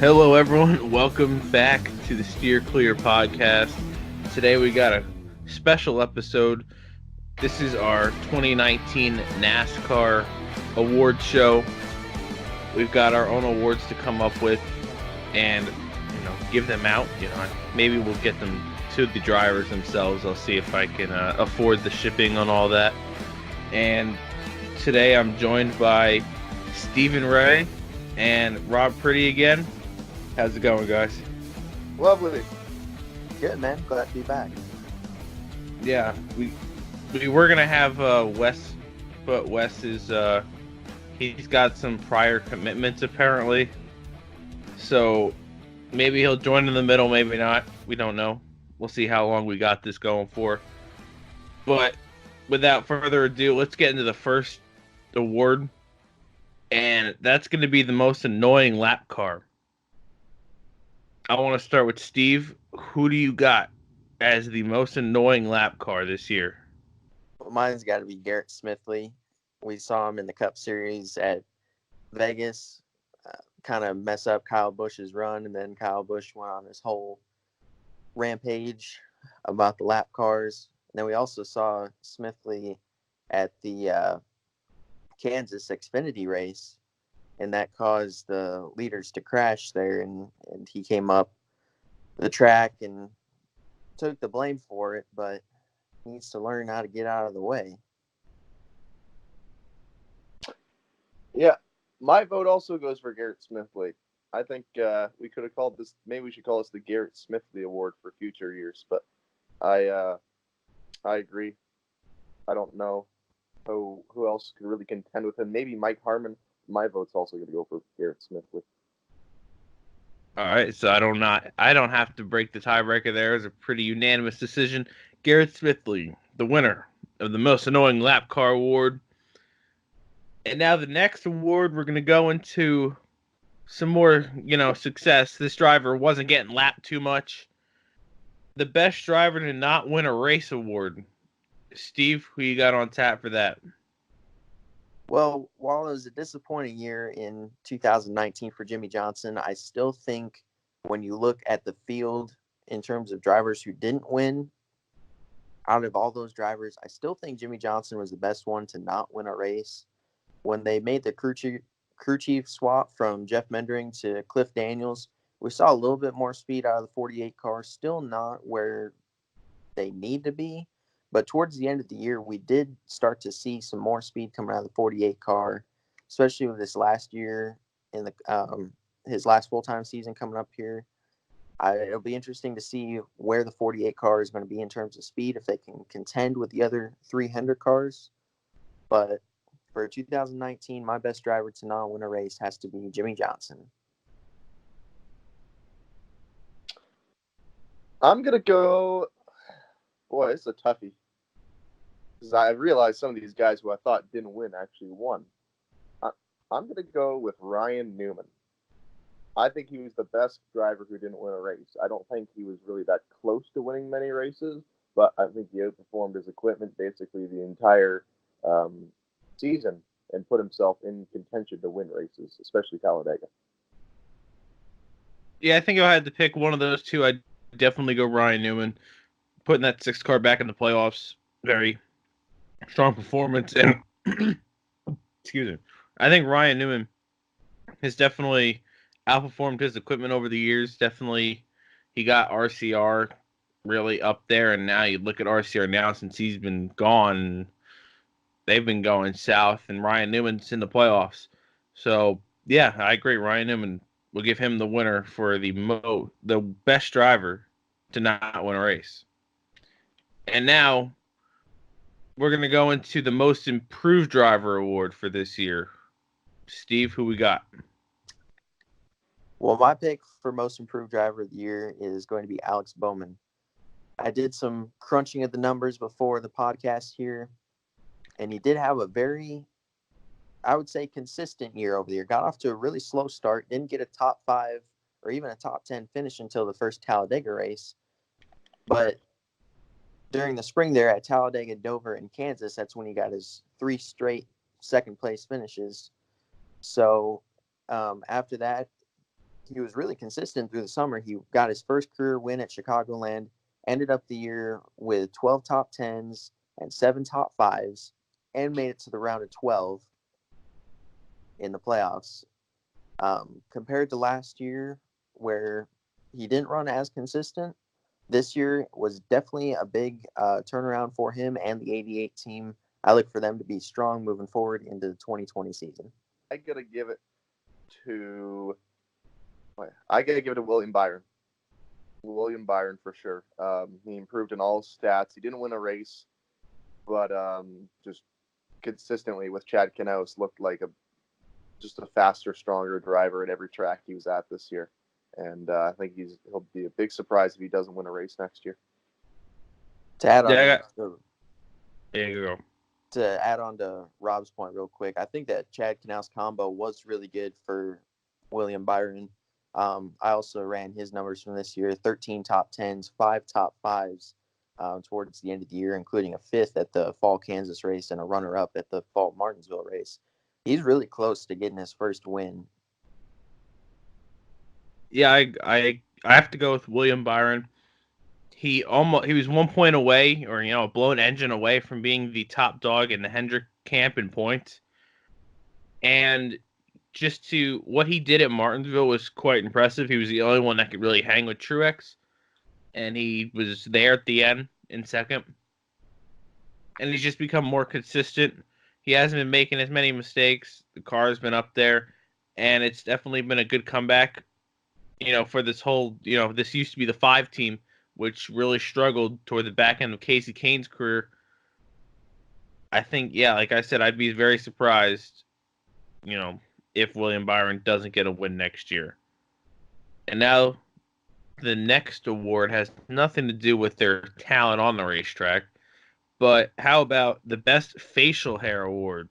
Hello, everyone. Welcome back to the Steer Clear podcast. Today we got a special episode. This is our 2019 NASCAR Awards show. We've got our own awards to come up with and, give them out. Maybe we'll get them to the drivers themselves. I'll see if I can afford the shipping on all that. And today I'm joined by Stephen Ray and Rob Prittie again. How's it going, guys? Lovely. Good, man. Glad to be back. Yeah, we were gonna have Wes, but Wes is he's got some prior commitments apparently, so maybe he'll join in the middle, maybe not. We don't know. We'll see how long we got this going for. But without further ado, let's get into the first award, and that's going to be the most annoying lap car. I want to start with Steve. Who do you got as the most annoying lap car this year? Well, mine's got to be Garrett Smithley. We saw him in the Cup Series at Vegas, kind of mess up Kyle Busch's run, and then Kyle Busch went on his whole rampage about the lap cars. And then we also saw Smithley at the Kansas Xfinity race, and that caused the leaders to crash there, and he came up the track and took the blame for it, but he needs to learn how to get out of the way. Yeah, my vote also goes for Garrett Smithley. I think we could have called this, maybe we should call this the Garrett Smithley Award for future years, but I agree. I don't know who else could really contend with him. Maybe Mike Harmon. My vote's also going to go for Garrett Smithley. All right, so I don't have to break the tiebreaker there. It's a pretty unanimous decision. Garrett Smithley, the winner of the most annoying lap car award. And now the next award, we're going to go into some more, success. This driver wasn't getting lapped too much. The best driver to not win a race award. Steve, who you got on tap for that? Well, while it was a disappointing year in 2019 for Jimmy Johnson, I still think when you look at the field in terms of drivers who didn't win, out of all those drivers, I still think Jimmy Johnson was the best one to not win a race. When they made the crew chief swap from Jeff Mendering to Cliff Daniels, we saw a little bit more speed out of the 48 car, still not where they need to be. But towards the end of the year, we did start to see some more speed coming out of the 48 car, especially with this last year in the his last full-time season coming up here. It'll be interesting to see where the 48 car is going to be in terms of speed, if they can contend with the other 300 cars. But for 2019, my best driver to not win a race has to be Jimmy Johnson. I'm going to go... Boy, it's a toughie. Because I realized some of these guys who I thought didn't win actually won. I'm going to go with Ryan Newman. I think he was the best driver who didn't win a race. I don't think he was really that close to winning many races, but I think he outperformed his equipment basically the entire season and put himself in contention to win races, especially Talladega. Yeah, I think if I had to pick one of those two, I'd definitely go Ryan Newman. Putting that 6 car back in the playoffs, very strong performance. And excuse me, I think Ryan Newman has definitely outperformed his equipment over the years. Definitely, he got RCR really up there, and now you look at RCR now since he's been gone, they've been going south, and Ryan Newman's in the playoffs. So yeah, I agree. Ryan Newman will give him the winner for the best driver to not win a race. And now we're going to go into the most improved driver award for this year. Steve, who we got? Well, my pick for most improved driver of the year is going to be Alex Bowman. I did some crunching of the numbers before the podcast here, and he did have a very, I would say, consistent year over the year. Got off to a really slow start, didn't get a top 5 or even a top 10 finish until the first Talladega race. But during the spring there at Talladega, Dover, and Kansas, that's when he got his 3 straight second-place finishes. So after that, he was really consistent through the summer. He got his first career win at Chicagoland, ended up the year with 12 top 10s and 7 top 5s, and made it to the round of 12 in the playoffs. Compared to last year, where he didn't run as consistent, this year was definitely a big turnaround for him and the 88 team. I look for them to be strong moving forward into the 2020 season. I gotta give it to William Byron. William Byron for sure. He improved in all stats. He didn't win a race, but just consistently with Chad Knaus looked like just a faster, stronger driver at every track he was at this year. And I think he'll be a big surprise if he doesn't win a race next year. To add on, there you go. To add on to Rob's point real quick, I think that Chad Knaus combo was really good for William Byron. I also ran his numbers from this year: 13 top 10s, 5 top 5s towards the end of the year, including a 5th at the Fall Kansas race and a runner-up at the Fall Martinsville race. He's really close to getting his first win. Yeah, I have to go with William Byron. He was 1 point away, or a blown engine away from being the top dog in the Hendrick camp in points. And just to what he did at Martinsville was quite impressive. He was the only one that could really hang with Truex, and he was there at the end in second. And he's just become more consistent. He hasn't been making as many mistakes. The car's been up there, and it's definitely been a good comeback. For this whole, this used to be the 5 team, which really struggled toward the back end of Casey Kane's career. I think, like I said, I'd be very surprised, if William Byron doesn't get a win next year. And now the next award has nothing to do with their talent on the racetrack, but how about the best facial hair award?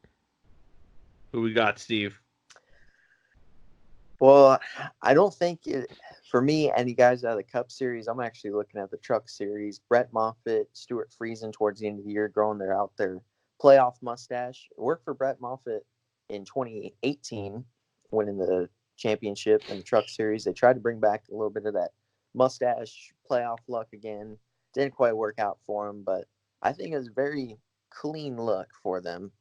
Who we got, Steve? Well, I don't think for me, any guys out of the Cup Series, I'm actually looking at the Truck Series. Brett Moffitt, Stuart Friesen towards the end of the year, growing out their playoff mustache. It worked for Brett Moffitt in 2018, winning the championship in the Truck Series. They tried to bring back a little bit of that mustache playoff luck again. Didn't quite work out for him, but I think it was a very clean look for them.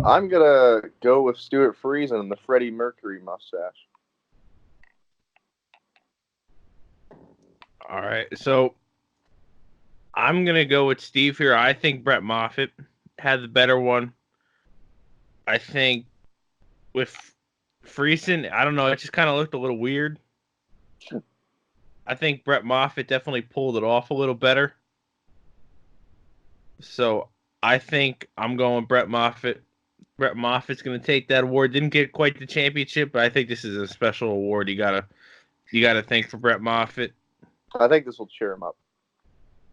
I'm going to go with Stuart Friesen and the Freddie Mercury mustache. All right, so I'm going to go with Steve here. I think Brett Moffitt had the better one. I think with Friesen, I don't know, it just kind of looked a little weird. I think Brett Moffitt definitely pulled it off a little better. So I think I'm going Brett Moffitt. Brett Moffitt's going to take that award. Didn't get quite the championship, but I think this is a special award. You gotta think for Brett Moffitt. I think this will cheer him up.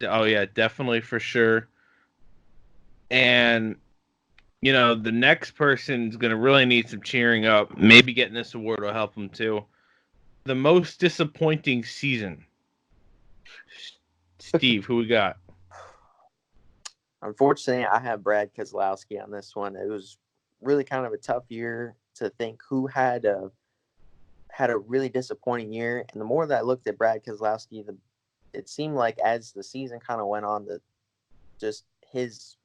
Oh yeah, definitely for sure. And the next person's going to really need some cheering up. Maybe getting this award will help him too. The most disappointing season. Steve, who we got? Unfortunately, I have Brad Keselowski on this one. It was really kind of a tough year to think who had a really disappointing year. And the more that I looked at Brad Keselowski, it seemed like as the season kind of went on, that just his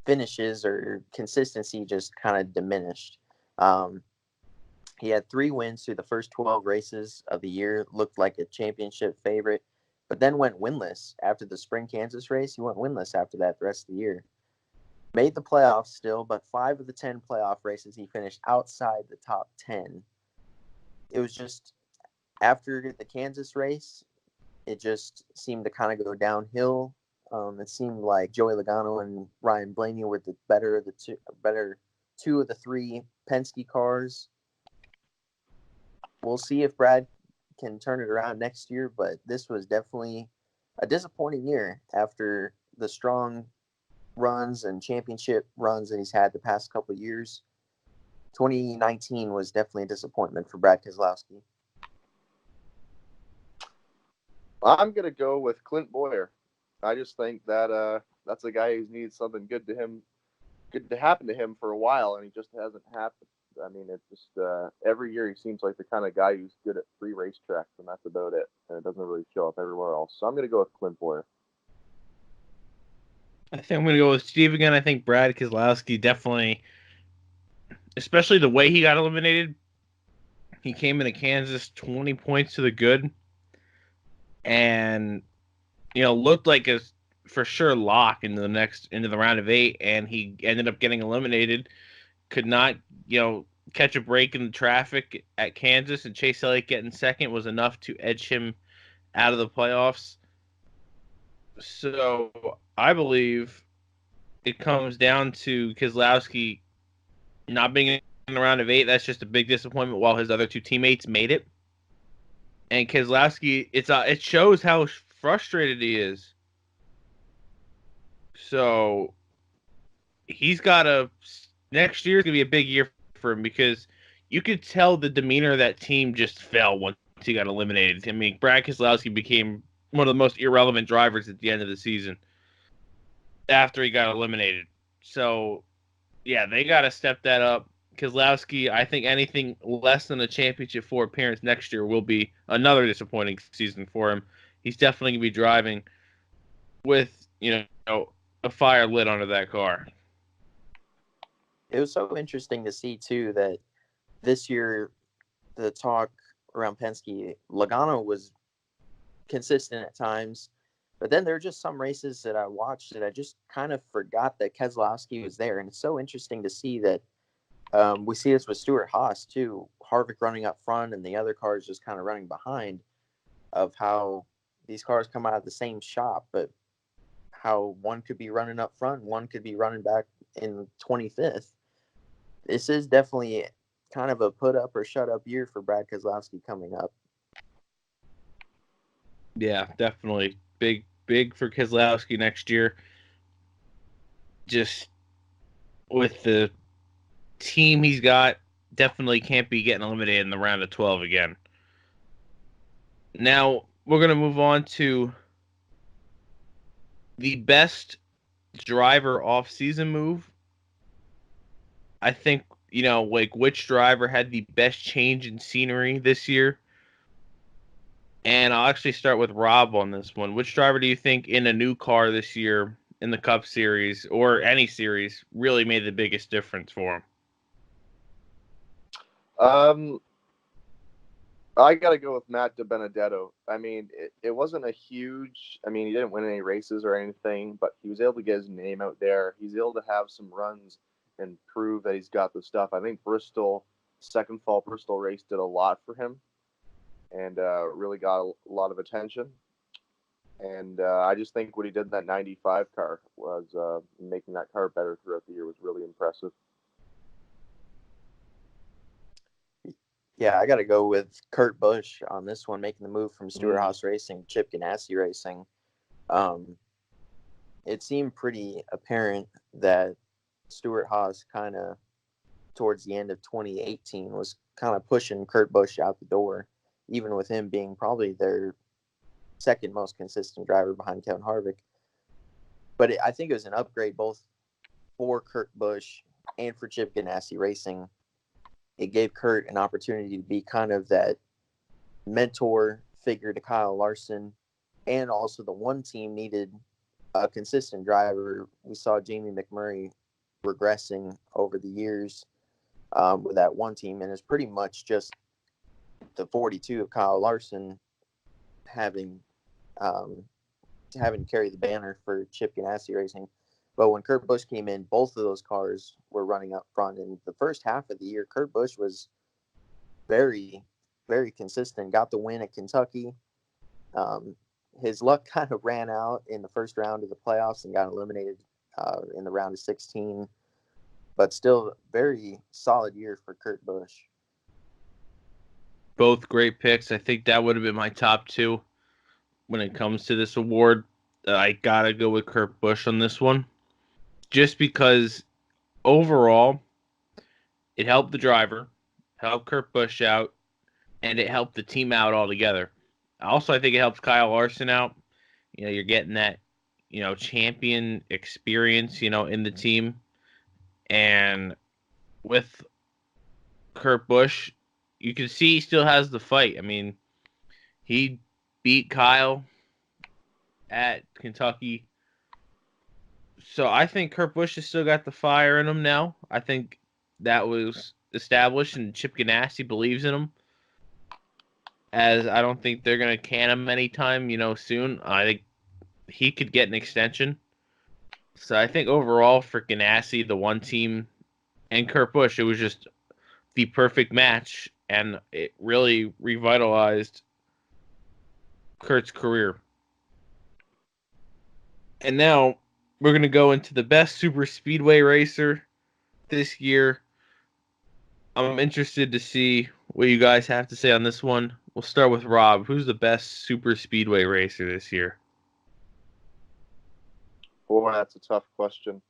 finishes or consistency just kind of diminished. He had 3 wins through the first 12 races of the year, looked like a championship favorite, but then went winless after the spring Kansas race. He went winless after that the rest of the year. Made the playoffs still, but 5 of the 10 playoff races he finished outside the top 10. It was just after the Kansas race, it just seemed to kind of go downhill. It seemed like Joey Logano and Ryan Blaney were the better 2 of the 3 Penske cars. We'll see if Brad can turn it around next year, but this was definitely a disappointing year after the strong runs and championship runs that he's had the past couple of years. 2019 was definitely a disappointment for Brad Keselowski. I'm going to go with Clint Boyer. I just think that that's a guy who needs something good to him good to happen to him for a while, and he just hasn't happened. I mean, it just every year he seems like the kind of guy who's good at 3 racetracks, and that's about it. And it doesn't really show up everywhere else. So I'm going to go with Clint Boyer. I think I'm going to go with Steve again. I think Brad Keselowski definitely, especially the way he got eliminated. He came into Kansas 20 points to the good, and looked like a for sure lock into the round of 8, and he ended up getting eliminated. Could not catch a break in the traffic at Kansas, and Chase Elliott getting second was enough to edge him out of the playoffs. So I believe it comes down to Keselowski not being in the round of 8. That's just a big disappointment, while his other 2 teammates made it. And Keselowski, it shows how frustrated he is. So he's got next year is gonna be a big year for him, because you could tell the demeanor of that team just fell once he got eliminated. I mean, Brad Keselowski became one of the most irrelevant drivers at the end of the season after he got eliminated. So yeah, they got to step that up. Keselowski, I think anything less than a championship 4 appearance next year will be another disappointing season for him. He's definitely going to be driving with, a fire lit under that car. It was so interesting to see, too, that this year the talk around Penske, Logano was consistent at times, but then there are just some races that I watched that I just kind of forgot that Keselowski was there. And it's so interesting to see that we see this with Stewart-Haas, too. Harvick running up front and the other cars just kind of running behind, of how these cars come out of the same shop, but how one could be running up front, one could be running back in 25th. This is definitely kind of a put up or shut up year for Brad Keselowski coming up. Yeah, definitely. Big for Keselowski next year. Just with the team he's got, definitely can't be getting eliminated in the round of 12 again. Now, we're going to move on to the best driver off-season move. I think, which driver had the best change in scenery this year. And I'll actually start with Rob on this one. Which driver do you think in a new car this year in the Cup Series or any series really made the biggest difference for him? I got to go with Matt DiBenedetto. I mean, it wasn't a huge... I mean, he didn't win any races or anything, but he was able to get his name out there. He's able to have some runs and prove that he's got the stuff. I think second fall Bristol race did a lot for him and really got a lot of attention. And I just think what he did in that 95 car was making that car better throughout the year was really impressive. Yeah, I got to go with Kurt Busch on this one, making the move from Stewart-Haas Racing to Chip Ganassi Racing. It seemed pretty apparent that Stewart-Haas kind of, towards the end of 2018, was kind of pushing Kurt Busch out the door, even with him being probably their second most consistent driver behind Kevin Harvick. But I think it was an upgrade both for Kurt Busch and for Chip Ganassi Racing. It gave Kurt an opportunity to be kind of that mentor figure to Kyle Larson, and also the one team needed a consistent driver. We saw Jamie McMurray regressing over the years with that one team, and it's pretty much just the 42 of Kyle Larson having to carry the banner for Chip Ganassi Racing. But when Kurt Busch came in, both of those cars were running up front. In the first half of the year, Kurt Busch was very, very consistent. Got the win at Kentucky. His luck kind of ran out in the first round of the playoffs and got eliminated in the round of 16. But still, very solid year for Kurt Busch. Both great picks. I think that would have been my top 2 when it comes to this award. I got to go with Kurt Busch on this one. Just because overall, it helped the driver, helped Kurt Busch out, and it helped the team out altogether. Also, I think it helps Kyle Larson out. You're getting that, champion experience, in the team. And with Kurt Busch, you can see he still has the fight. I mean, he beat Kyle at Kentucky. So I think Kurt Busch has still got the fire in him now. I think that was established, and Chip Ganassi believes in him. As I don't think they're gonna can him anytime, soon. I think he could get an extension. So I think overall for Ganassi, the one team, and Kurt Busch, it was just the perfect match, and it really revitalized Kurt's career. And now we're going to go into the best super speedway racer this year. I'm interested to see what you guys have to say on this one. We'll start with Rob. Who's the best super speedway racer this year? Boy, that's a tough question.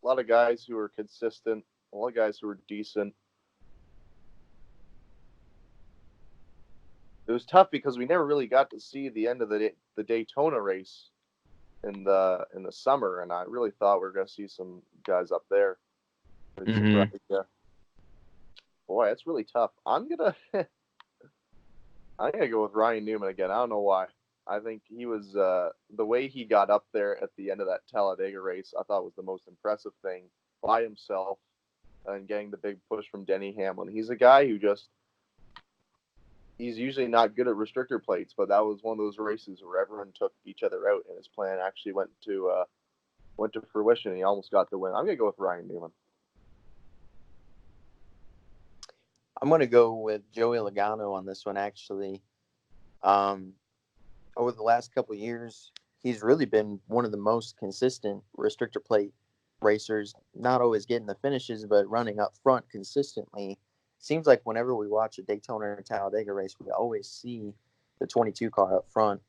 A lot of guys who are consistent, a lot of guys who are decent. It was tough because we never really got to see the end of the Daytona race in the summer, and I really thought we were going to see some guys up there. Boy, it's really tough. I'm gonna go with Ryan Newman again. I don't know why. I think he was the way he got up there at the end of that Talladega race. I thought was the most impressive thing by himself, and getting the big push from Denny Hamlin. He's a guy who he's usually not good at restrictor plates, but that was one of those races where everyone took each other out, and his plan actually went to fruition. And he almost got the win. I'm gonna go with Ryan Newman. I'm going to go with Joey Logano on this one, actually. Over the last couple of years, he's really been one of the most consistent restrictor plate racers, not always getting the finishes, but running up front consistently. Seems like whenever we watch a Daytona or Talladega race, we always see the 22 car up front.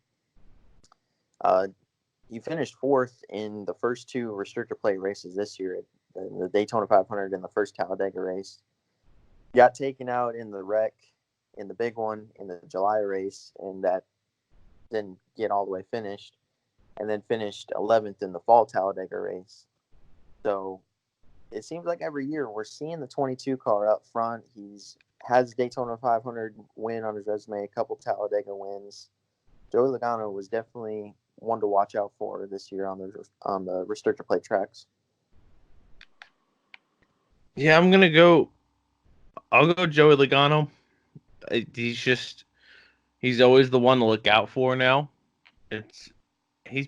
He finished fourth in the first two restrictor plate races this year, the Daytona 500 and the first Talladega race. Got taken out in the wreck in the big one in the July race, and that didn't get all the way finished, and then finished 11th in the fall Talladega race. So it seems like every year we're seeing the 22 car up front. He's has Daytona 500 win on his resume, a couple Talladega wins. Joey Logano was definitely one to watch out for this year on the restrictor plate tracks. Yeah, I'll go Joey Logano. He's always the one to look out for now. It's him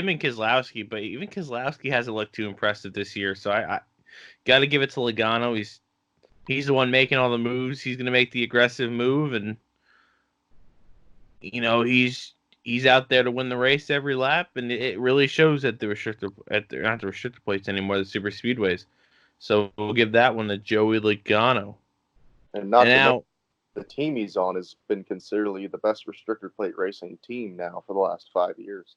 and Keselowski, but even Keselowski hasn't looked too impressive this year. So I got to give it to Logano. He's the one making all the moves. He's going to make the aggressive move, and he's out there to win the race every lap, and it really shows at the not the restrictor plates anymore, the super speedways. So we'll give that one to Joey Logano. And now the team he's on has been considered the best restrictor plate racing team now for the last 5 years.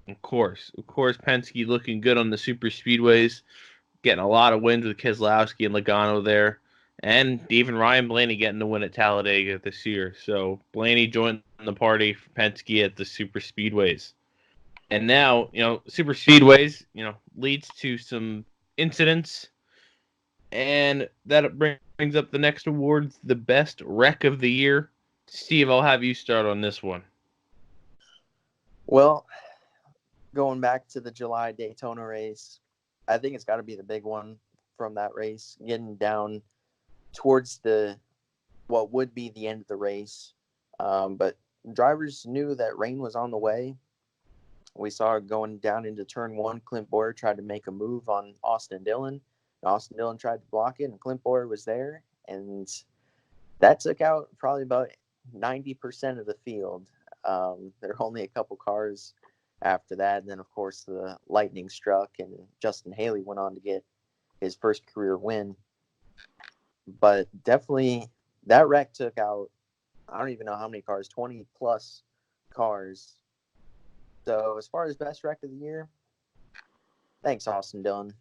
Of course, Penske looking good on the super speedways, getting a lot of wins with Keselowski and Logano there, and even Ryan Blaney getting the win at Talladega this year. So Blaney joined the party for Penske at the super speedways. And now, super speedways, leads to some incidents, and that brings up the next award, the best wreck of the year. Steve, I'll have you start on this one. Well, going back to the July Daytona race, I think it's got to be the big one from that race, getting down towards what would be the end of the race. But drivers knew that rain was on the way. We saw going down into turn one, Clint Bowyer tried to make a move on Austin Dillon. Austin Dillon tried to block it, and Clint Bowyer was there. And that took out probably about 90% of the field. There were only a couple cars after that. And then, of course, the lightning struck, and Justin Haley went on to get his first career win. But definitely that wreck took out, I don't even know how many cars, 20-plus cars. So as far as best wreck of the year, thanks, Austin Dillon.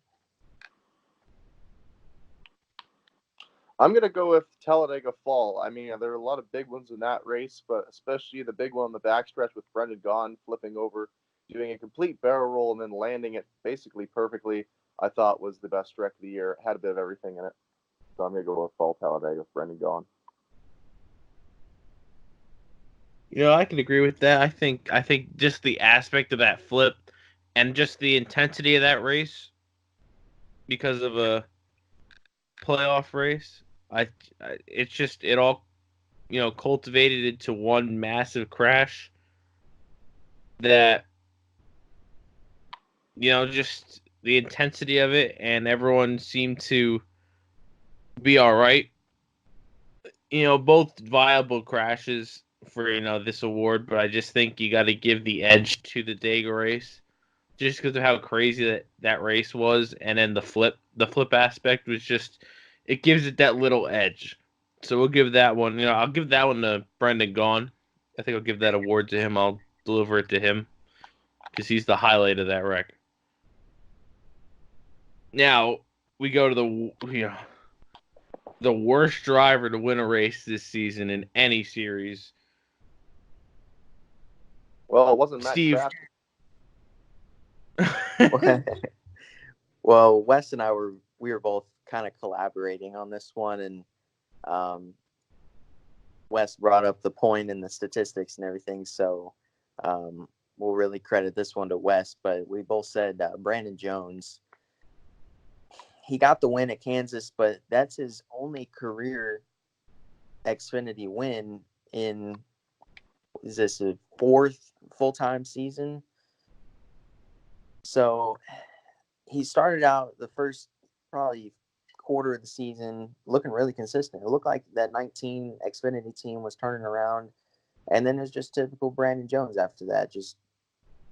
I'm going to go with Talladega Fall. I mean, there are a lot of big ones in that race, but especially the big one on the backstretch with Brendan Gaughan flipping over, doing a complete barrel roll, and then landing it basically perfectly I thought was the best wreck of the year. It had a bit of everything in it. So I'm going to go with Fall Talladega with Brendan Gaughan. I can agree with that. I think just the aspect of that flip and just the intensity of that race because of a playoff race, it's just it all cultivated into one massive crash that just the intensity of it, and everyone seemed to be all right. Both viable crashes for this award, but I just think you got to give the edge to the Dega race, just because of how crazy that race was, and then the flip aspect was just it gives it that little edge. So we'll give that one. I'll give that one to Brendan Gaughan. I think I'll give that award to him. I'll deliver it to him because he's the highlight of that wreck. Now we go to the worst driver to win a race this season in any series. Well, it wasn't Matt Steve. Well, Wes and I were both kind of collaborating on this one, and Wes brought up the point and the statistics and everything, so we'll really credit this one to Wes. But we both said Brandon Jones. He got the win at Kansas, but that's his only career Xfinity win in, is this a fourth full-time season? So he started out the first probably quarter of the season looking really consistent. It looked like that 19 Xfinity team was turning around, and then it was just typical Brandon Jones after that, just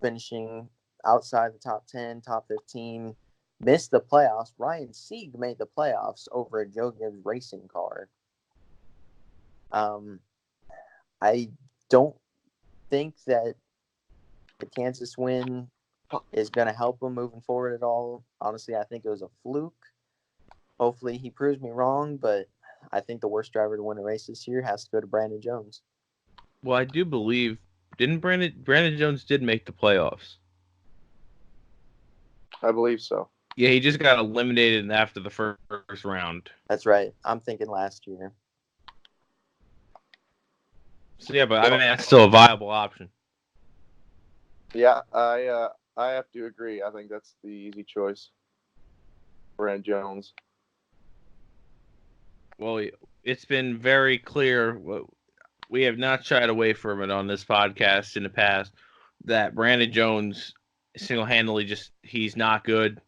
finishing outside the top 10, top 15, missed the playoffs. Ryan Sieg made the playoffs over a Joe Gibbs racing car. I don't think that the Kansas win is going to help him moving forward at all. Honestly, I think it was a fluke. Hopefully he proves me wrong, but I think the worst driver to win a race this year has to go to Brandon Jones. Well, I do believe, didn't Brandon Jones did make the playoffs? I believe so. Yeah, he just got eliminated after the first round. That's right. I'm thinking last year. So yeah, but I mean that's still a viable option. Yeah, I have to agree. I think that's the easy choice. Brandon Jones. Well, it's been very clear. We have not shied away from it on this podcast in the past that Brandon Jones single-handedly he's not good,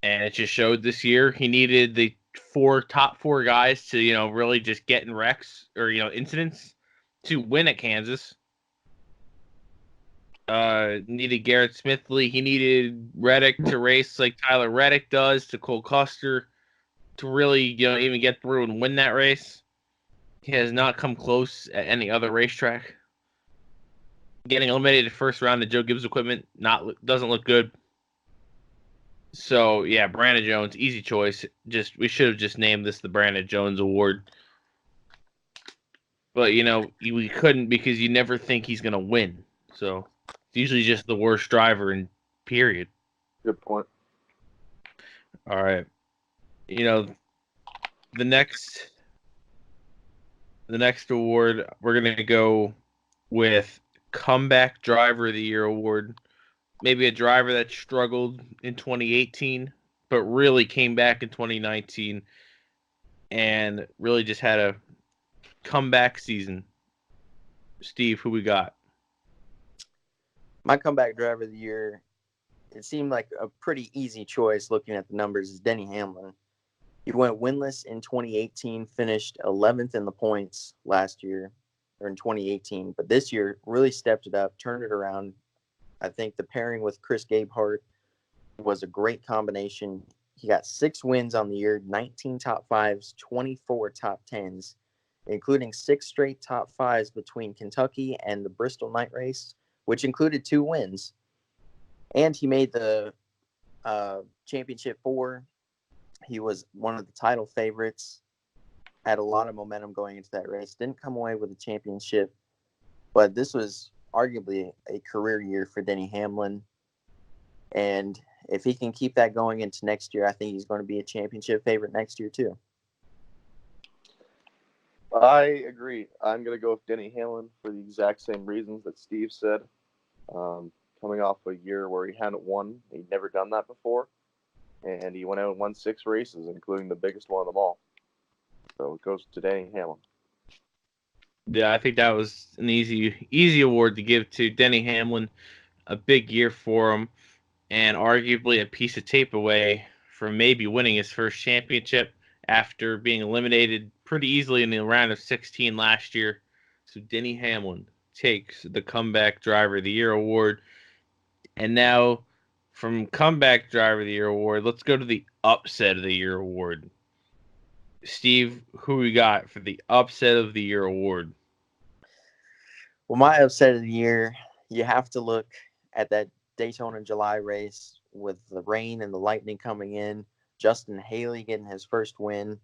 and it just showed this year. He needed the top four guys to really just get in wrecks or incidents to win at Kansas. Needed Garrett Smithley. He needed Reddick to race like Tyler Reddick does to Cole Custer to really even get through and win that race. He has not come close at any other racetrack. Getting eliminated first round to Joe Gibbs equipment doesn't look good. So yeah, Brandon Jones, easy choice. We should have just named this the Brandon Jones Award. But we couldn't because you never think he's gonna win. So it's usually just the worst driver in period. Good point. All right. The next award, we're going to go with Comeback Driver of the Year award. Maybe a driver that struggled in 2018, but really came back in 2019 and really just had a comeback season. Steve, who we got? My Comeback Driver of the Year, it seemed like a pretty easy choice looking at the numbers, is Denny Hamlin. He went winless in 2018, finished 11th in the points last year, or in 2018. But this year, really stepped it up, turned it around. I think the pairing with Chris Gabehart was a great combination. He got 6 wins on the year, 19 top 5s, 24 top 10s, including 6 straight top 5s between Kentucky and the Bristol night race, which included 2 wins. And he made the championship 4. He was one of the title favorites, had a lot of momentum going into that race, didn't come away with a championship, but this was arguably a career year for Denny Hamlin. And if he can keep that going into next year, I think he's going to be a championship favorite next year too. I agree. I'm going to go with Denny Hamlin for the exact same reasons that Steve said. Coming off a year where he hadn't won, he'd never done that before, and he went out and won 6 races, including the biggest one of them all. So it goes to Denny Hamlin. Yeah, I think that was an easy award to give to Denny Hamlin. A big year for him, and arguably a piece of tape away from maybe winning his first championship after being eliminated pretty easily in the round of 16 last year. So Denny Hamlin takes the Comeback Driver of the Year award. And now, from Comeback Driver of the Year award, let's go to the Upset of the Year award. Steve, who we got for the Upset of the Year award? Well, my upset of the year, you have to look at that Daytona July race with the rain and the lightning coming in. Justin Haley getting his first win.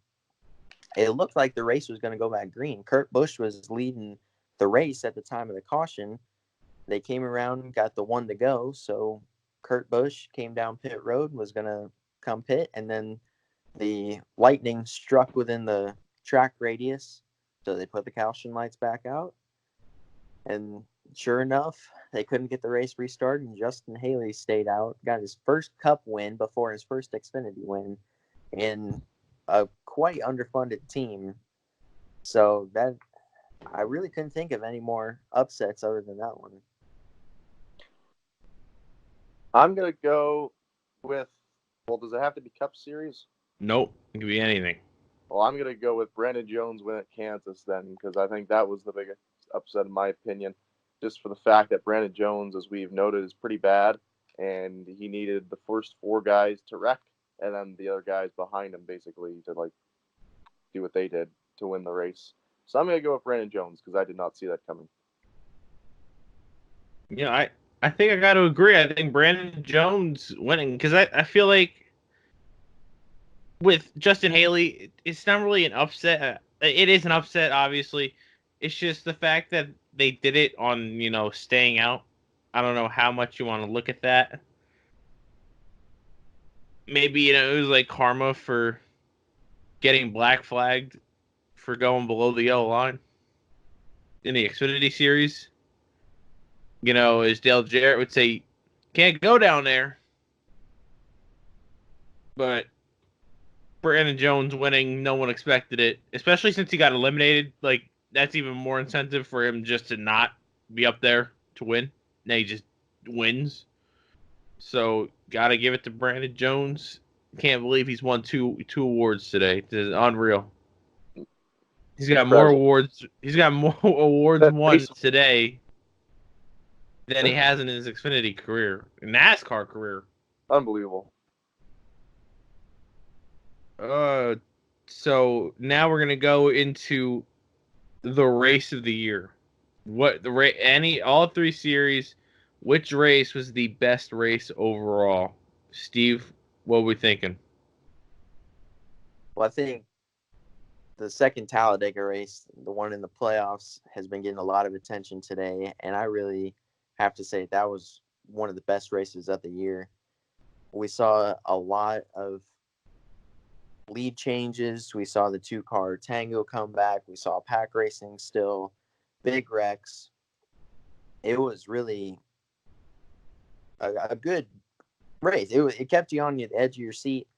It looked like the race was going to go back green. Kurt Busch was leading the race at the time of the caution. They came around, got the one to go. So Kurt Busch came down pit road, was going to come pit, and then the lightning struck within the track radius. So they put the caution lights back out. And sure enough, they couldn't get the race restarted, and Justin Haley stayed out, got his first Cup win before his first Xfinity win in a quite underfunded team. So that I really couldn't think of any more upsets other than that one. I'm going to go with, well, does it have to be Cup Series? Nope, it could be anything. Well, I'm going to go with Brandon Jones win at Kansas then, because I think that was the biggest upset in my opinion, just for the fact that Brandon Jones, as we've noted, is pretty bad, and he needed the first 4 guys to wreck, and then the other guys behind him basically to like do what they did to win the race. So I'm going to go with Brandon Jones because I did not see that coming. Yeah, I think I got to agree. I think Brandon Jones winning, because I feel like with Justin Haley, it's not really an upset. It is an upset, obviously. It's just the fact that they did it on, staying out. I don't know how much you want to look at that. Maybe, it was like karma for getting black flagged for going below the yellow line in the Xfinity Series. As Dale Jarrett would say, can't go down there. But Brandon Jones winning, no one expected it, especially since he got eliminated. Like, that's even more incentive for him just to not be up there to win. Now he just wins. So, gotta give it to Brandon Jones. Can't believe he's won two awards today. This is unreal. He's got more awards. He's got more awards won today than he has in his Xfinity career, NASCAR career. Unbelievable. So now we're gonna go into the race of the year. What the all 3 series? Which race was the best race overall? Steve, what are we thinking? Well, I think the second Talladega race, the one in the playoffs, has been getting a lot of attention today, and I really have to say that was one of the best races of the year. We saw a lot of lead changes. We saw the 2-car Tango come back. We saw pack racing still, big wrecks. It was really a good race. It kept you on the edge of your seat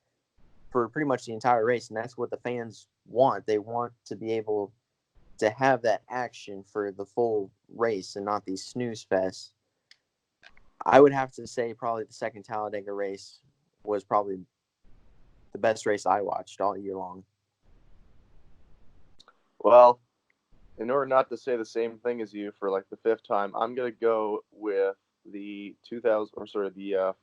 for pretty much the entire race, and that's what the fans want. They want to be able to have that action for the full race and not these snooze fests. I would have to say probably the second Talladega race was probably the best race I watched all year long. Well, in order not to say the same thing as you for like the 5th time, I'm going to go with the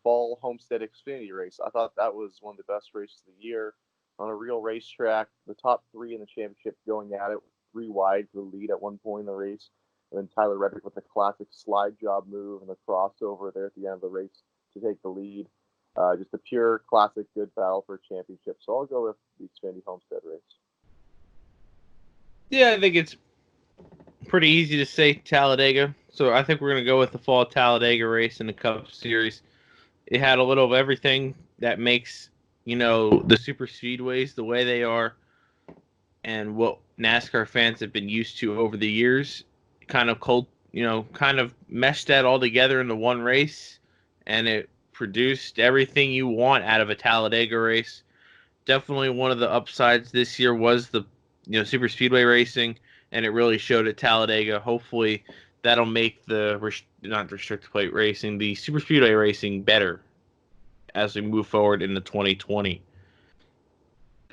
fall Homestead Xfinity race. I thought that was one of the best races of the year on a real racetrack. The top 3 in the championship going at it, 3 wide for the lead at one point in the race. And then Tyler Reddick with the classic slide job move and the crossover there at the end of the race to take the lead. Just a pure classic good battle for a championship. So I'll go with the Xfinity Homestead race. Yeah, I think it's pretty easy to say Talladega. So I think we're going to go with the fall Talladega race in the Cup Series. It had a little of everything that makes, the super speedways the way they are and what NASCAR fans have been used to over the years. Kind of meshed that all together into one race, and it produced everything you want out of a Talladega race. Definitely one of the upsides this year was the super speedway racing, and it really showed at Talladega. Hopefully, that'll make the not restricted plate racing, the super speedway racing better as we move forward into 2020.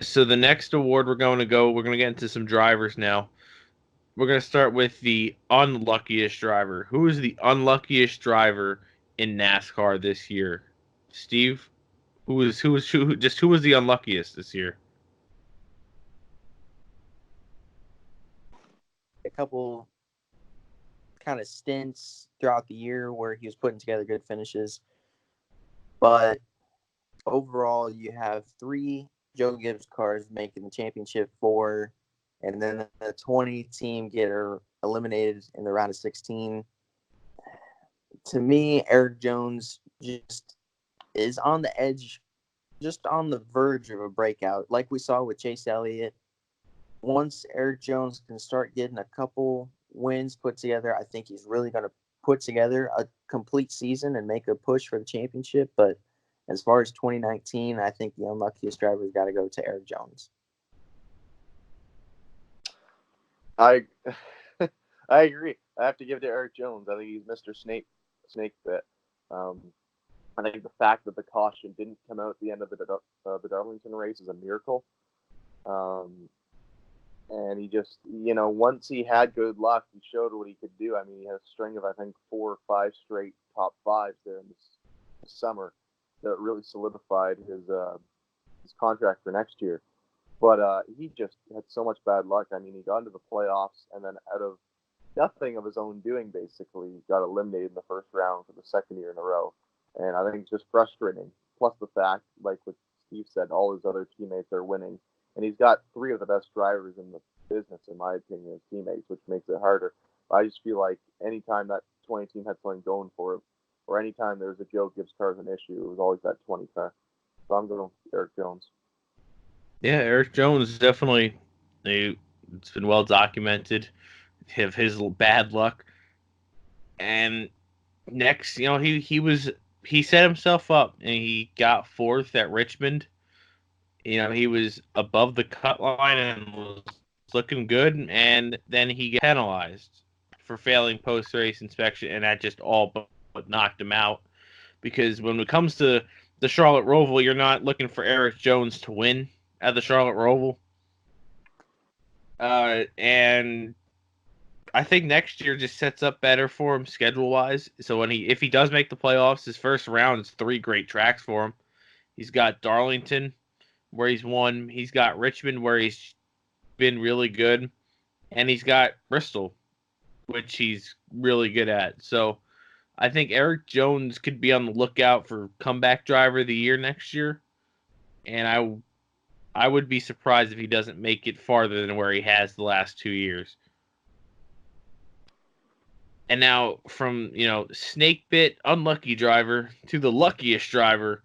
So the next award we're going to get into some drivers now. We're going to start with the unluckiest driver. Who is the unluckiest driver in NASCAR this year? Steve, who was the unluckiest this year? A couple kind of stints throughout the year where he was putting together good finishes. But overall, you have 3 Joe Gibbs cars making the championship, 4, and then the 20 team get eliminated in the round of 16. To me, Eric Jones just is on the edge, just on the verge of a breakout, like we saw with Chase Elliott. Once Eric Jones can start getting a couple wins put together, I think he's really going to put together a complete season and make a push for the championship. But as far as 2019, I think the unluckiest driver's got to go to Eric Jones. I agree. I have to give it to Eric Jones. I think he's Mr. Snake Bit. I think the fact that the caution didn't come out at the end of the Darlington race is a miracle. And he just, once he had good luck, he showed what he could do. I mean, he had a string of, I think, 4 or 5 straight top 5s there in this summer that really solidified his contract for next year. But he just had so much bad luck. I mean, he got into the playoffs and then out of nothing of his own doing, basically, got eliminated in the first round for the second year in a row. And I think it's just frustrating. Plus the fact, like what Steve said, all his other teammates are winning. And he's got 3 of the best drivers in the business, in my opinion, as teammates, which makes it harder. I just feel like anytime that 20 team had something going for it, or anytime there was a Joe Gibbs car as an issue, it was always that 20 car. So I'm going with Eric Jones. Yeah, Eric Jones definitely. It's been well documented of his bad luck. And next, he set himself up and he got 4th at Richmond. He was above the cut line and was looking good, and then he got penalized for failing post-race inspection, and that just all but knocked him out. Because when it comes to the Charlotte Roval, you're not looking for Eric Jones to win at the Charlotte Roval. And I think next year just sets up better for him schedule-wise. So if he does make the playoffs, his first round is 3 great tracks for him. He's got Darlington, where he's won. He's got Richmond, where he's been really good. And he's got Bristol, which he's really good at. So I think Eric Jones could be on the lookout for comeback driver of the year next year. And I would be surprised if he doesn't make it farther than where he has the last 2 years. And now from, snake bit unlucky driver to the luckiest driver,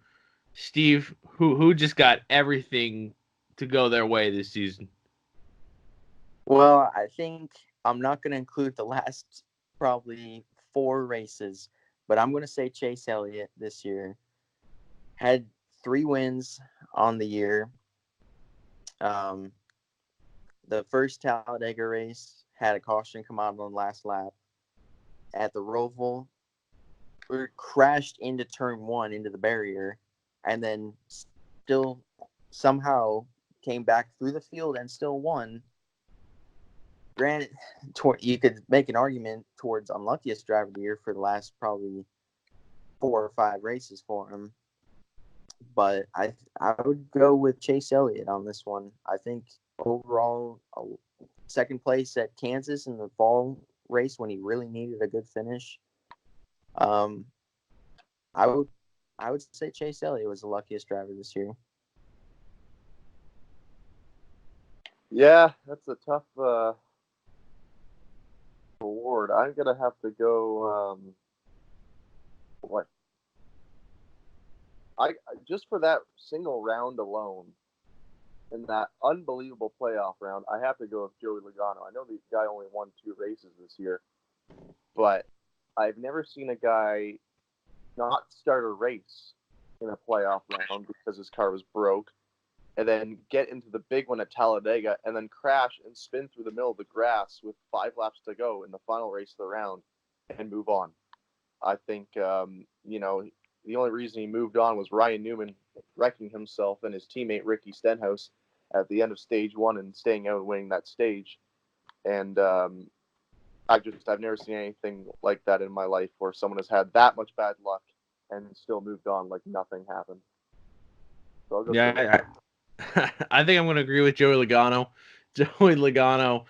Steve, who just got everything to go their way this season? Well, I think I'm not going to include the last probably 4 races, but I'm going to say Chase Elliott this year had 3 wins on the year. The first Talladega race had a caution come out on the last lap. At the Roval, we crashed into turn 1 into the barrier, and then still somehow came back through the field and still won. Granted, you could make an argument towards unluckiest driver of the year for the last probably 4 or 5 races for him. But I would go with Chase Elliott on this one. I think overall, second place at Kansas in the fall race when he really needed a good finish. I would say Chase Elliott was the luckiest driver this year. Yeah, that's a tough award. I'm gonna have to go. I just for that single round alone, in that unbelievable playoff round, I have to go with Joey Logano. I know the guy only won 2 races this year, but I've never seen a guy not start a race in a playoff round because his car was broke, and then get into the big one at Talladega, and then crash and spin through the middle of the grass with 5 laps to go in the final race of the round and move on. I think, the only reason he moved on was Ryan Newman wrecking himself and his teammate Ricky Stenhouse at the end of stage 1 and staying out and winning that stage. And I've never seen anything like that in my life where someone has had that much bad luck and still moved on like nothing happened. So I'll go I think I'm going to agree with Joey Logano. Joey Logano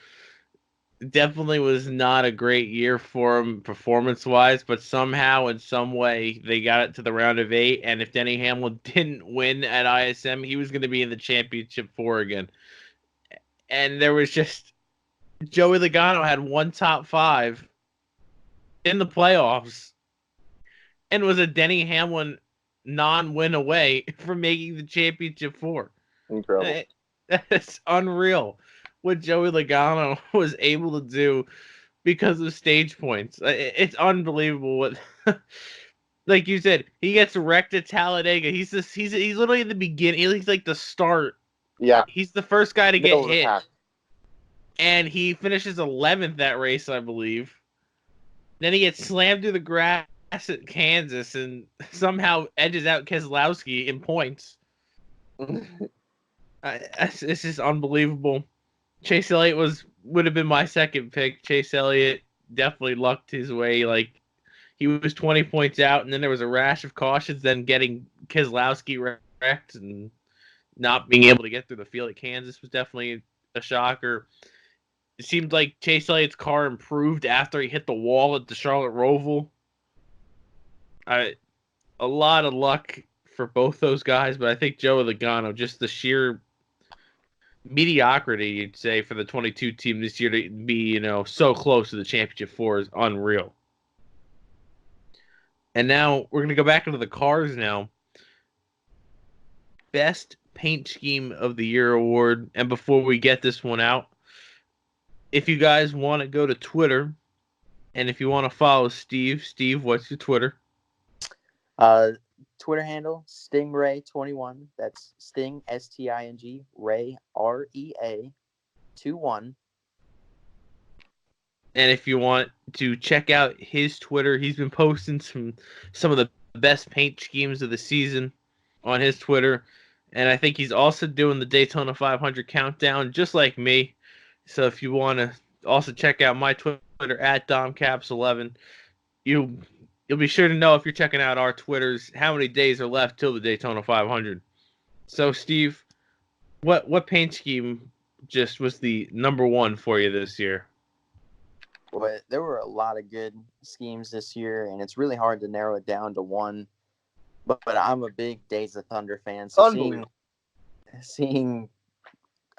definitely was not a great year for him performance-wise, but somehow, in some way, they got it to the round of 8, and if Denny Hamlin didn't win at ISM, he was going to be in the championship 4 again. And there was just... Joey Logano had 1 top 5 in the playoffs and was a Denny Hamlin non-win away from making the championship 4. Incredible. That's unreal what Joey Logano was able to do because of stage points. It's unbelievable what, like you said, he gets wrecked at Talladega. He's literally in the beginning. He's like the start. Yeah. He's the first guy to Middle get hit. pack. And he finishes 11th that race, I believe. Then he gets slammed through the grass at Kansas and somehow edges out Keselowski in points. It's just unbelievable. Chase Elliott would have been my second pick. Chase Elliott definitely lucked his way. Like, he was 20 points out, and then there was a rash of cautions, then getting Keselowski wrecked and not being able to get through the field at Kansas was definitely a shocker. It seemed like Chase Elliott's car improved after he hit the wall at the Charlotte Roval. A lot of luck for both those guys, but I think Joey Logano, just the sheer mediocrity, you'd say, for the 22 team this year to be, so close to the championship 4 is unreal. And now we're going to go back into the cars now. Best Paint Scheme of the Year award. And before we get this one out, if you guys want to go to Twitter, and if you want to follow Steve, what's your Twitter? Twitter handle, Stingray21. That's Sting, S-T-I-N-G, Ray, R-E-A, 21. And if you want to check out his Twitter, he's been posting some of the best paint schemes of the season on his Twitter. And I think he's also doing the Daytona 500 countdown, just like me. So if you want to also check out my Twitter, at DomCaps11, you'll be sure to know if you're checking out our Twitters how many days are left till the Daytona 500. So, Steve, what paint scheme just was the number 1 for you this year? Well, there were a lot of good schemes this year, and it's really hard to narrow it down to one. But I'm a big Days of Thunder fan, so seeing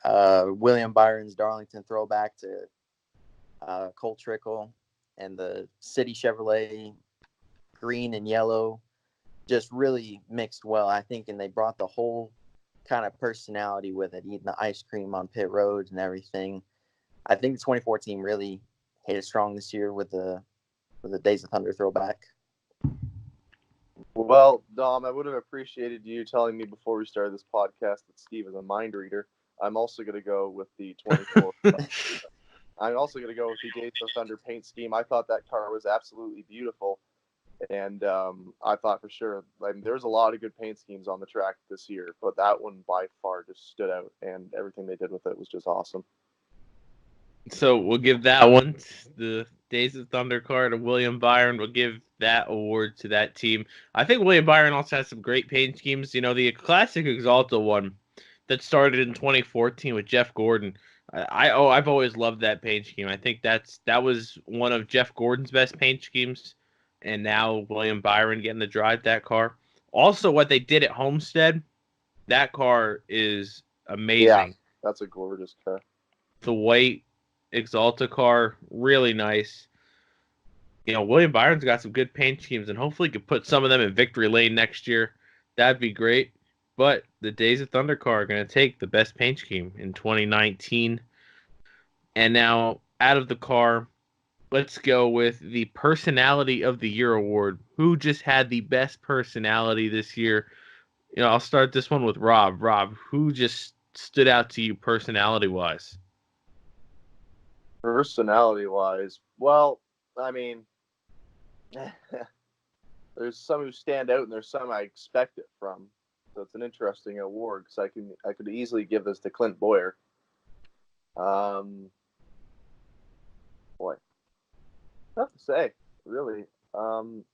William Byron's Darlington throwback to Cole Trickle and the City Chevrolet green and yellow just really mixed well, I think, and they brought the whole kind of personality with it, eating the ice cream on pit road and everything. I think the 2014 really hit it strong this year with the Days of Thunder throwback. Well, Dom, I would have appreciated you telling me before we started this podcast that Steve is a mind reader. I'm also going to go with the 24. I'm also going to go with the Days of Thunder paint scheme. I thought that car was absolutely beautiful. And I thought for sure, there's a lot of good paint schemes on the track this year, but that one by far just stood out, and everything they did with it was just awesome. So we'll give that one, the Days of Thunder car, to William Byron. We'll give that award to that team. I think William Byron also has some great paint schemes. The classic Exalta one that started in 2014 with Jeff Gordon. I've always loved that paint scheme. I think that was one of Jeff Gordon's best paint schemes. And now William Byron getting to drive that car. Also, what they did at Homestead, that car is amazing. Yeah, that's a gorgeous car. The white Exalta car, really nice. William Byron's got some good paint schemes, and hopefully could put some of them in victory lane next year. That'd be great. But the Days of Thunder car are going to take the best paint scheme in 2019. And now, out of the car, let's go with the Personality of the Year award. Who just had the best personality this year? I'll start this one with Rob. Rob, who just stood out to you personality-wise? Personality-wise, well, I mean, there's some who stand out, and there's some I expect it from. So it's an interesting award because I could easily give this to Clint Boyer. Boy, tough to say, really. I'm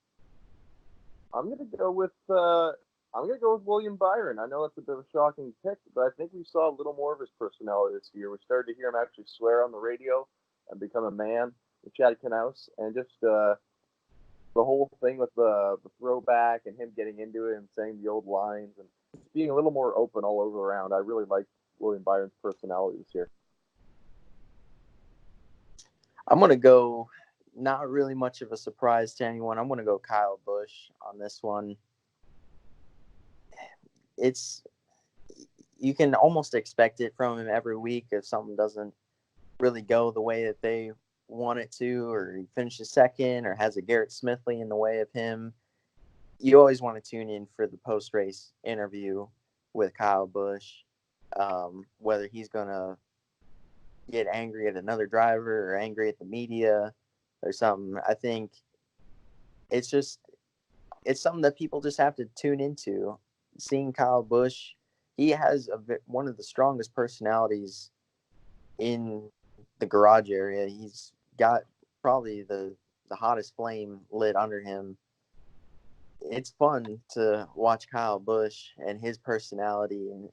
gonna go with William Byron. I know it's a bit of a shocking pick, but I think we saw a little more of his personality this year. We started to hear him actually swear on the radio and become a man with Chad Knaus, and just the whole thing with the throwback and him getting into it and saying the old lines and just being a little more open all over around. I really liked William Byron's personality this year. I'm going to go, not really much of a surprise to anyone. I'm going to go Kyle Busch on this one. You can almost expect it from him every week if something doesn't really go the way that they want it to, or he finishes second, or has a Garrett Smithley in the way of him. You always want to tune in for the post-race interview with Kyle Busch, whether he's going to get angry at another driver or angry at the media or something. I think it's something that people just have to tune into. Seeing Kyle Busch, he has one of the strongest personalities in the garage area. He's got probably the hottest flame lit under him. It's fun to watch Kyle Busch and his personality, and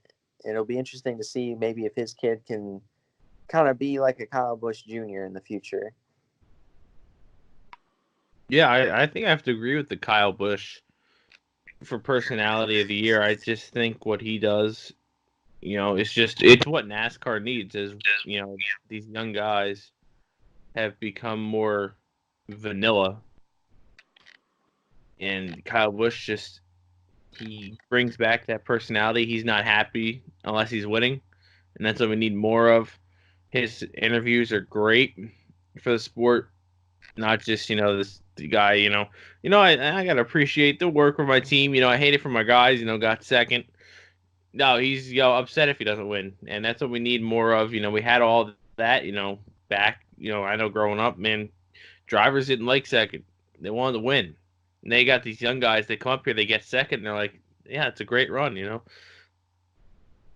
it'll be interesting to see maybe if his kid can kind of be like a Kyle Busch Jr. in the future. Yeah, I think I have to agree with the Kyle Busch for personality of the year. I just think what he does, it's what NASCAR needs. Is these young guys have become more vanilla, and Kyle Busch he brings back that personality. He's not happy unless he's winning, and that's what we need more of. His interviews are great for the sport, not just the guy. I gotta appreciate the work for my team. I hate it for my guys. Got second. No, he's upset if he doesn't win, and that's what we need more of. We had all that back. I know growing up, man, drivers didn't like second. They wanted to win. And they got these young guys. They come up here, they get second, and they're like, "Yeah, it's a great run."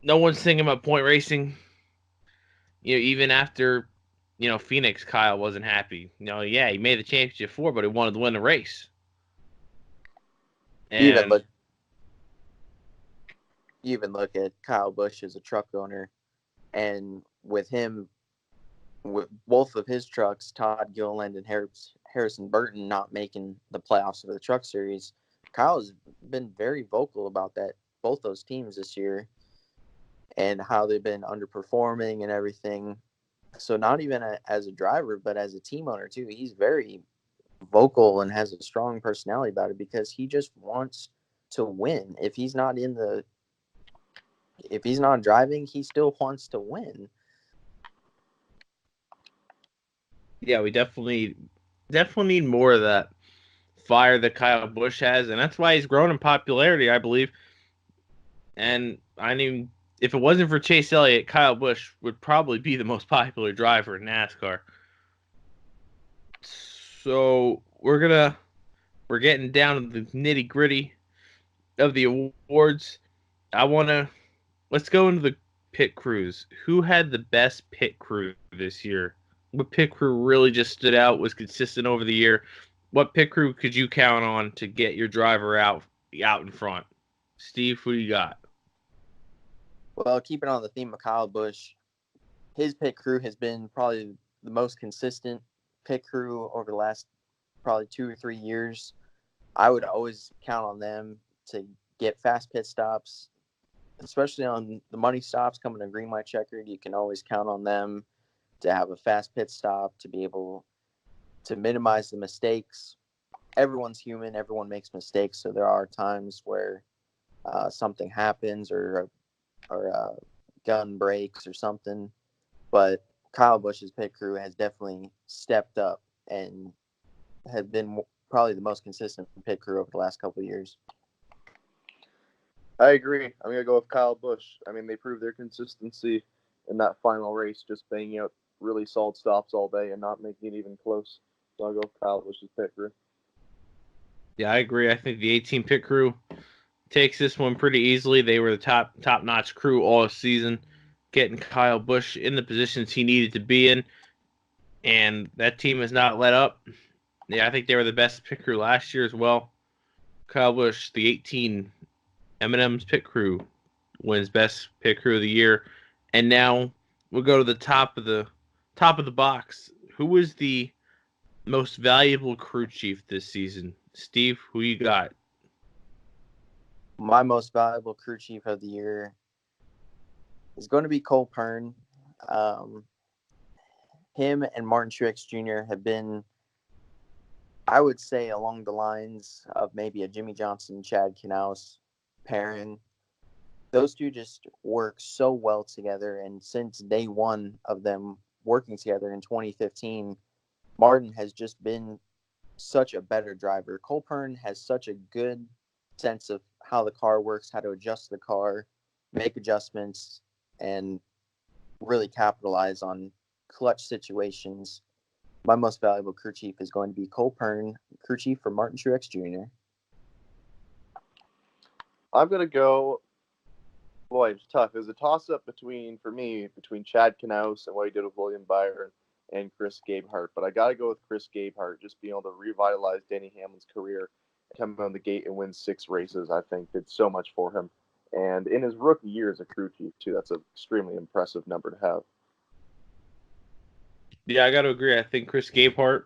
No one's thinking about point racing. Even after Phoenix, Kyle wasn't happy. Yeah, he made the championship 4, but he wanted to win the race. And you even look at Kyle Busch as a truck owner, and with him, with both of his trucks, Todd Gilliland and Harrison Burton, not making the playoffs of the Truck Series, Kyle's been very vocal about that, both those teams this year, and how they've been underperforming and everything. So not even as a driver, but as a team owner too, he's very vocal and has a strong personality about it because he just wants to win. If he's not driving, he still wants to win. Yeah, we definitely need more of that fire that Kyle Busch has, and that's why he's grown in popularity, I believe. And I mean, if it wasn't for Chase Elliott, Kyle Busch would probably be the most popular driver in NASCAR. So we're getting down to the nitty gritty of the awards. Let's go into the pit crews. Who had the best pit crew this year? What pit crew really just stood out, was consistent over the year? What pit crew could you count on to get your driver out in front? Steve, who you got? Well, keeping on the theme of Kyle Busch, his pit crew has been probably the most consistent pit crew over the last probably 2 or 3 years. I would always count on them to get fast pit stops, especially on the money stops coming to green light checkered. You can always count on them to have a fast pit stop, to be able to minimize the mistakes. Everyone's human. Everyone makes mistakes. So there are times where something happens or a gun breaks or something. But Kyle Busch's pit crew has definitely stepped up and have been probably the most consistent pit crew over the last couple of years. I agree. I'm going to go with Kyle Busch. I mean, they proved their consistency in that final race, just banging out really solid stops all day and not making it even close. So I'll go with Kyle Busch's pit crew. Yeah, I agree. I think the 18 pit crew takes this one pretty easily. They were the top-notch crew all season, getting Kyle Busch in the positions he needed to be in, and that team has not let up. Yeah, I think they were the best pit crew last year as well. Kyle Busch, the 18 M&M's pit crew, wins best pit crew of the year, and now we'll go to the top of the box. Who was the most valuable crew chief this season? Steve, who you got? My most valuable crew chief of the year is going to be Cole Pern. Him and Martin Truex Jr. have been, I would say, along the lines of maybe a Jimmy Johnson, Chad Knaus pairing. Those two just work so well together, and since day one of them working together in 2015, Martin has just been such a better driver. Cole Pern has such a good sense of how the car works, how to adjust the car, make adjustments, and really capitalize on clutch situations. My most valuable crew chief is going to be Cole Pern, crew chief for Martin Truex Jr. I'm going to go. Boy, it's tough. It was a toss-up between Chad Knaus and what he did with William Byron and Chris Gabehart. But I got to go with Chris Gabehart, just being able to revitalize Denny Hamlin's career, come on the gate and win 6 races, I think did so much for him. And in his rookie year as a crew chief, too, that's an extremely impressive number to have. Yeah, I got to agree. I think Chris Gabehart,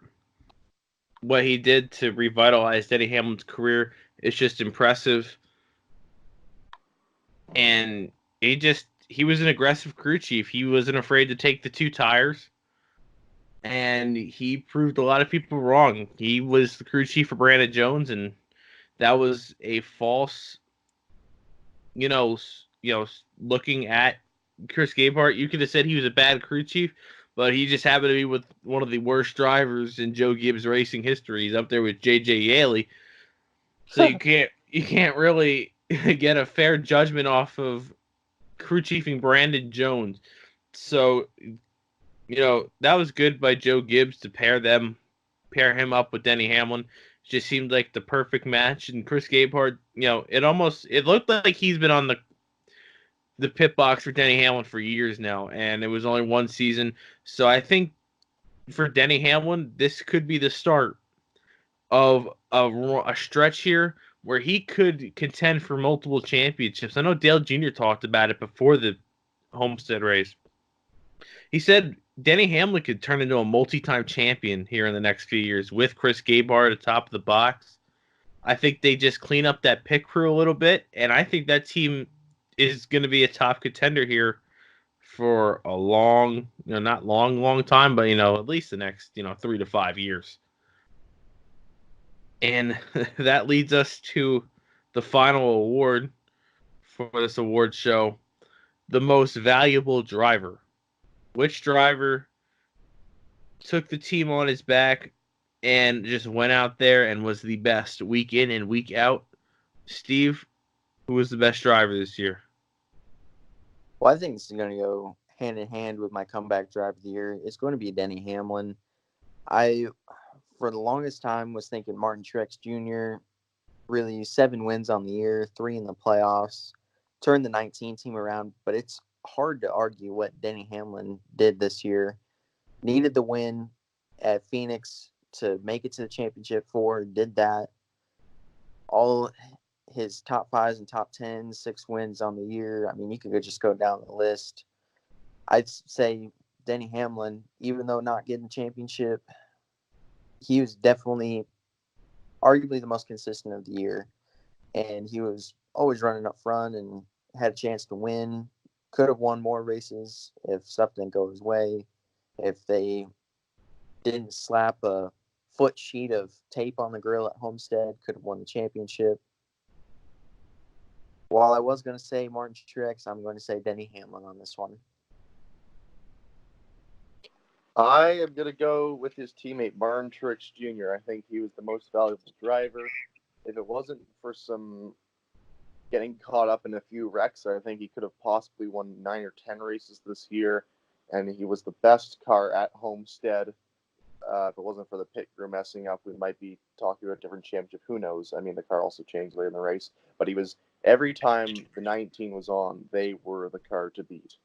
what he did to revitalize Denny Hamlin's career is just impressive. And he was an aggressive crew chief. He wasn't afraid to take the 2 tires. And he proved a lot of people wrong. He was the crew chief for Brandon Jones, and that was a false, looking at Chris Gabehart, you could have said he was a bad crew chief, but he just happened to be with one of the worst drivers in Joe Gibbs racing history. He's up there with J.J. Yaley. So you can't really get a fair judgment off of crew chiefing Brandon Jones. So, that was good by Joe Gibbs to pair him up with Denny Hamlin. It just seemed like the perfect match. And Chris Gabehart, it looked like he's been on the pit box for Denny Hamlin for years now, and it was only one season. So I think for Denny Hamlin, this could be the start of a stretch here where he could contend for multiple championships. I know Dale Jr. talked about it before the Homestead race. He said Denny Hamlin could turn into a multi-time champion here in the next few years with Chris Gabehart at the top of the box. I think they just clean up that pit crew a little bit, and I think that team is going to be a top contender here for a long, not long time, but, at least the next, 3 to 5 years. And that leads us to the final award for this award show, the most valuable driver. Which driver took the team on his back and just went out there and was the best week in and week out? Steve, who was the best driver this year? Well, I think this is going to go hand in hand with my comeback driver of the year. It's going to be Denny Hamlin. I, for the longest time, was thinking Martin Truex Jr. Really 7 wins on the year, 3 in the playoffs, turned the 19 team around. But it's hard to argue what Denny Hamlin did this year. Needed the win at Phoenix to make it to the championship 4, did that. All his top 5s and top 10s, 6 wins on the year. I mean, you could just go down the list. I'd say Denny Hamlin, even though not getting the championship, he was definitely arguably the most consistent of the year. And he was always running up front and had a chance to win. Could have won more races if stuff didn't go his way. If they didn't slap a foot sheet of tape on the grill at Homestead, could have won the championship. While I was going to say Martin Truex, I'm going to say Denny Hamlin on this one. I am going to go with his teammate, Martin Truex Jr. I think he was the most valuable driver. If it wasn't for some getting caught up in a few wrecks, I think he could have possibly won 9 or 10 races this year, and he was the best car at Homestead. If it wasn't for the pit crew messing up, we might be talking about a different championship. Who knows? I mean, the car also changed later in the race, but he was, every time the 19 was on, they were the car to beat.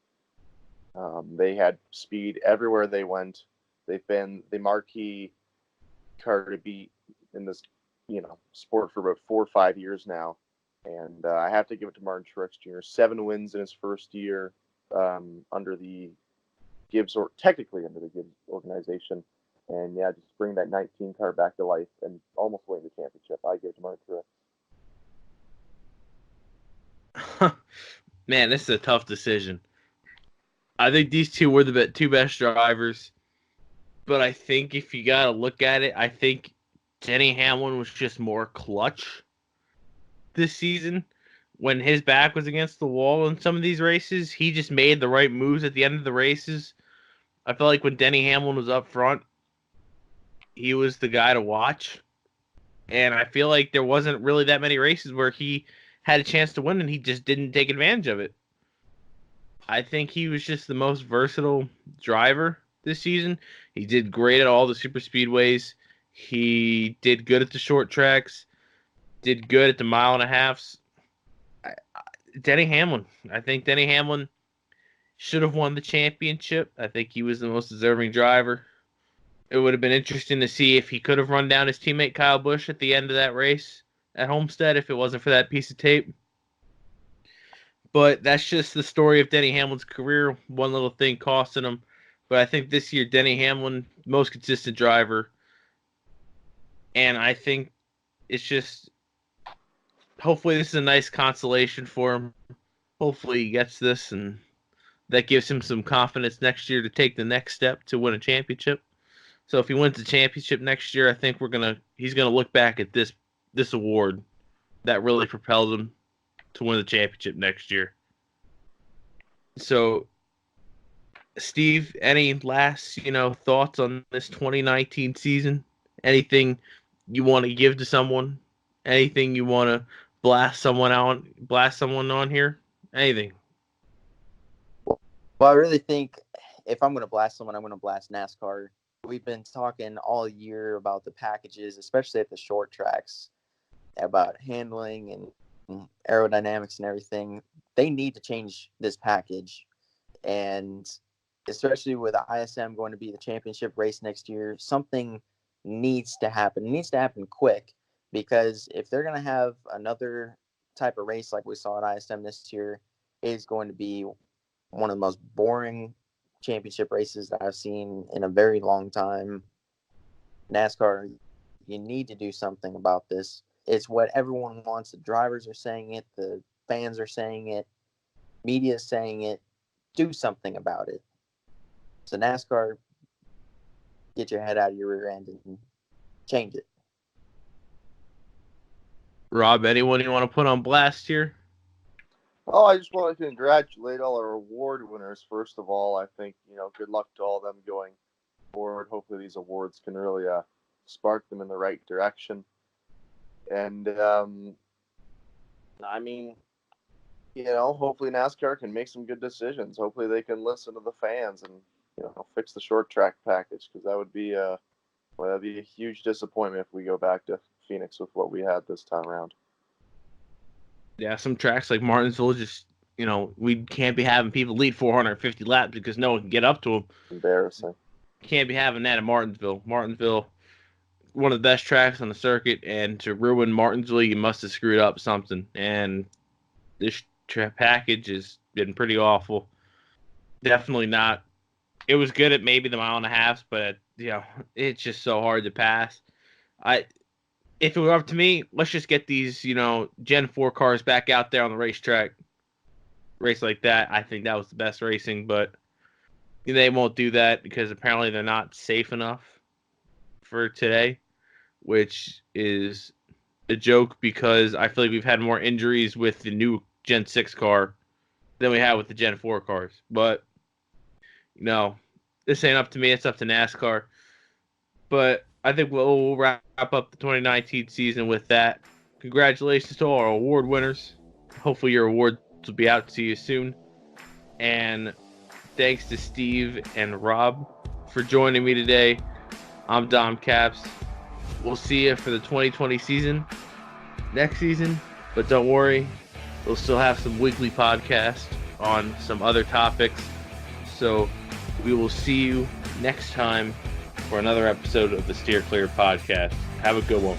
They had speed everywhere they went. They've been the marquee car to beat in this, sport for about 4 or 5 years now. And I have to give it to Martin Truex Jr. 7 wins in his first year under the Gibbs, or technically under the Gibbs organization. And yeah, just bring that 19 car back to life and almost win the championship. I give it to Martin Truex. Man, this is a tough decision. I think these two were the two best drivers. But I think if you got to look at it, I think Denny Hamlin was just more clutch this season. When his back was against the wall in some of these races, he just made the right moves at the end of the races. I feel like when Denny Hamlin was up front, he was the guy to watch. And I feel like there wasn't really that many races where he had a chance to win and he just didn't take advantage of it. I think he was just the most versatile driver this season. He did great at all the super speedways. He did good at the short tracks. Did good at the mile and a halves. Denny Hamlin. I think Denny Hamlin should have won the championship. I think he was the most deserving driver. It would have been interesting to see if he could have run down his teammate Kyle Busch at the end of that race at Homestead if it wasn't for that piece of tape. But that's just the story of Denny Hamlin's career. One little thing costing him. But I think this year, Denny Hamlin, most consistent driver. And I think it's just, hopefully this is a nice consolation for him. Hopefully he gets this, and that gives him some confidence next year to take the next step to win a championship. So if he wins the championship next year, I think he's gonna look back at this award that really propelled him to win the championship next year. So, Steve, any last thoughts on this 2019 season? Anything you want to give to someone? Anything you want to blast someone on here? Anything? Well, I really think if I'm going to blast someone, I'm going to blast NASCAR. We've been talking all year about the packages, especially at the short tracks, about handling and aerodynamics and everything. They need to change this package. And especially with ISM going to be the championship race next year, something needs to happen. It needs to happen quick, because if they're going to have another type of race like we saw at ISM this year, it is going to be one of the most boring championship races that I've seen in a very long time. NASCAR, you need to do something about this. It's what everyone wants. The drivers are saying it. The fans are saying it. Media is saying it. Do something about it. So NASCAR, get your head out of your rear end and change it. Rob, anyone you want to put on blast here? Well, I just want to congratulate all our award winners. First of all, I think, good luck to all of them going forward. Hopefully these awards can really spark them in the right direction. And, hopefully NASCAR can make some good decisions. Hopefully they can listen to the fans and, fix the short track package, because that would be that'd be a huge disappointment if we go back to Phoenix with what we had this time around. Yeah, some tracks like Martinsville just, we can't be having people lead 450 laps because no one can get up to them. Embarrassing. Can't be having that at Martinsville. Martinsville, one of the best tracks on the circuit, and to ruin Martinsville, you must have screwed up something. And this package has been pretty awful. Definitely not. It was good at maybe the mile and a half, but it's just so hard to pass. If it were up to me, let's just get these, Gen 4 cars back out there on the racetrack. Race like that, I think that was the best racing, but they won't do that because apparently they're not safe enough for today, which is a joke because I feel like we've had more injuries with the new Gen 6 car than we have with the Gen 4 cars. But, this ain't up to me. It's up to NASCAR. But I think we'll wrap up the 2019 season with that. Congratulations to all our award winners. Hopefully your awards will be out to you soon. And thanks to Steve and Rob for joining me today. I'm Dom Caps. We'll see you for the 2020 season next season. But don't worry, we'll still have some weekly podcasts on some other topics. So we will see you next time for another episode of the Steer Clear podcast. Have a good one.